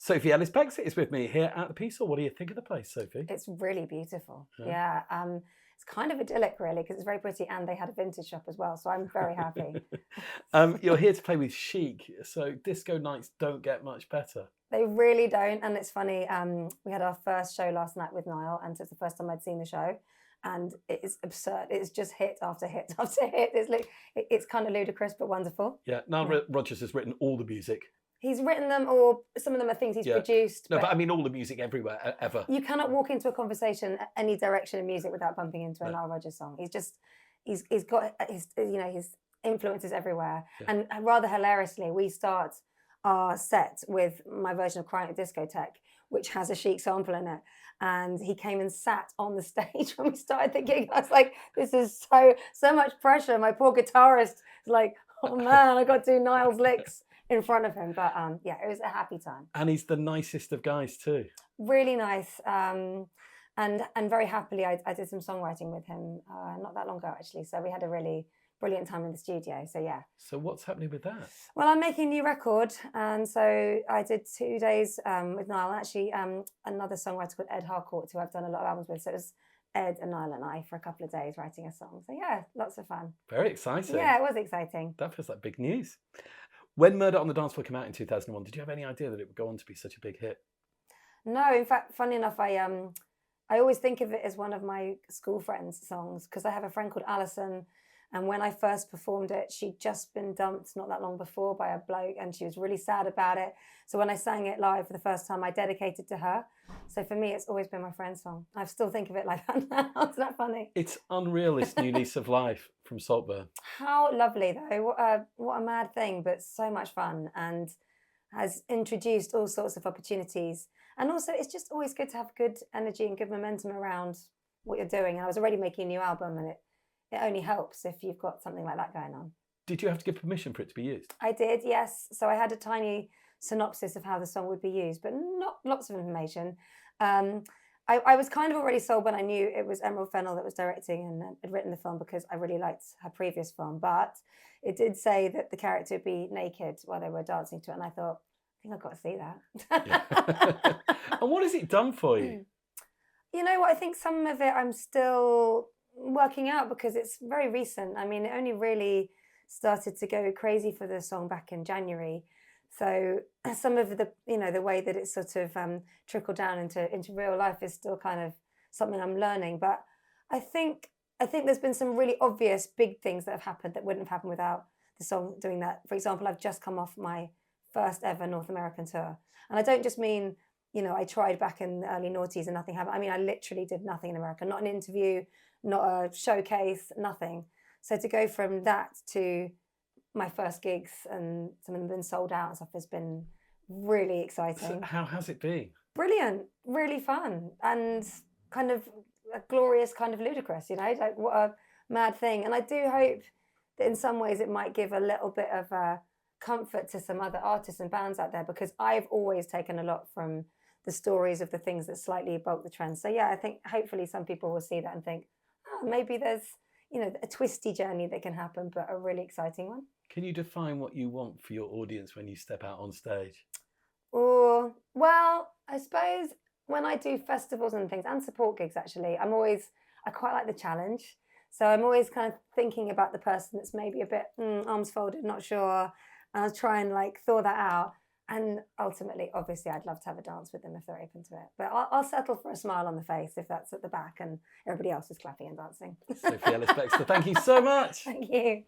Sophie Ellis-Bextor is with me here at the Peace Hall. What do you think of the place, Sophie? It's really beautiful. Yeah. It's kind of idyllic, really, because it's very pretty, and they had a vintage shop as well, so I'm very happy. You're here to play with Chic, so disco nights don't get much better. They really don't, and it's funny. We had our first show last night with Niall, and so it's the first time I'd seen the show, and it is absurd. It's just hit after hit after hit. It's kind of ludicrous but wonderful. Yeah, Niall Rodgers has written all the music. He's written them, or some of them are things he's produced. No, but I mean all the music everywhere, ever. You cannot walk into a conversation any direction in music without bumping into a Niall Rodgers song. He's got his influences everywhere. Yeah. And rather hilariously, we start our set with my version of Crying at Discotheque, which has a Chic sample in it. And he came and sat on the stage when we started the gig. I was like, this is so much pressure. My poor guitarist is like, oh man, I got to do Niall's licks in front of him. But yeah, it was a happy time. And he's the nicest of guys too. Really nice. And very happily, I did some songwriting with him not that long ago, actually. So we had a really brilliant time in the studio. So yeah. So what's happening with that? Well, I'm making a new record. And so I did 2 days with Niall. Actually, another songwriter called Ed Harcourt, who I've done a lot of albums with. So it was Ed and Niall and I for a couple of days writing a song. So yeah, lots of fun. Very exciting. Yeah, it was exciting. That feels like big news. When Murder on the Dance Floor came out in 2001, did you have any idea that it would go on to be such a big hit? No, in fact, funny enough, I always think of it as one of my school friends' songs, because I have a friend called Alison, and when I first performed it, she'd just been dumped not that long before by a bloke, and she was really sad about it. So when I sang it live for the first time, I dedicated to her. So for me, it's always been my friend's song. I still think of it like that now. Isn't that funny? It's unreal, this new lease of life from Saltburn. How lovely, though. What a mad thing, but so much fun, and has introduced all sorts of opportunities. And also, it's just always good to have good energy and good momentum around what you're doing. And I was already making a new album, and it only helps if you've got something like that going on. Did you have to give permission for it to be used? I did, yes. So I had a tiny synopsis of how the song would be used, but not lots of information. I was kind of already sold when I knew it was Emerald Fennell that was directing and had written the film, because I really liked her previous film. But it did say that the character would be naked while they were dancing to it, and I thought, I think I've got to see that. Yeah. And what has it done for you? You know what? I think some of it I'm still working out, because it's very recent. I mean, it only really started to go crazy for the song back in January. So some of the, the way that it's sort of trickled down into real life is still kind of something I'm learning. But I think there's been some really obvious big things that have happened that wouldn't have happened without the song doing that. For example, I've just come off my first ever North American tour. And I don't just mean, I tried back in the early noughties and nothing happened. I mean, I literally did nothing in America, not an interview, not a showcase, nothing. So to go from that to my first gigs, and some of them have been sold out and stuff, has been really exciting. So how has it been? Brilliant, really fun, and kind of a glorious, kind of ludicrous, like what a mad thing. And I do hope that in some ways it might give a little bit of comfort to some other artists and bands out there, because I've always taken a lot from the stories of the things that slightly bulk the trends. So yeah, I think hopefully some people will see that and think, oh, maybe there's a twisty journey that can happen, but a really exciting one. Can you define what you want for your audience when you step out on stage? Oh, well, I suppose when I do festivals and things, and support gigs actually, I quite like the challenge. So I'm always kind of thinking about the person that's maybe a bit arms folded, not sure. And I'll try and thaw that out. And ultimately, obviously, I'd love to have a dance with them if they're open to it. But I'll settle for a smile on the face if that's at the back and everybody else is clapping and dancing. Sophie Ellis-Bextor, thank you so much. Thank you.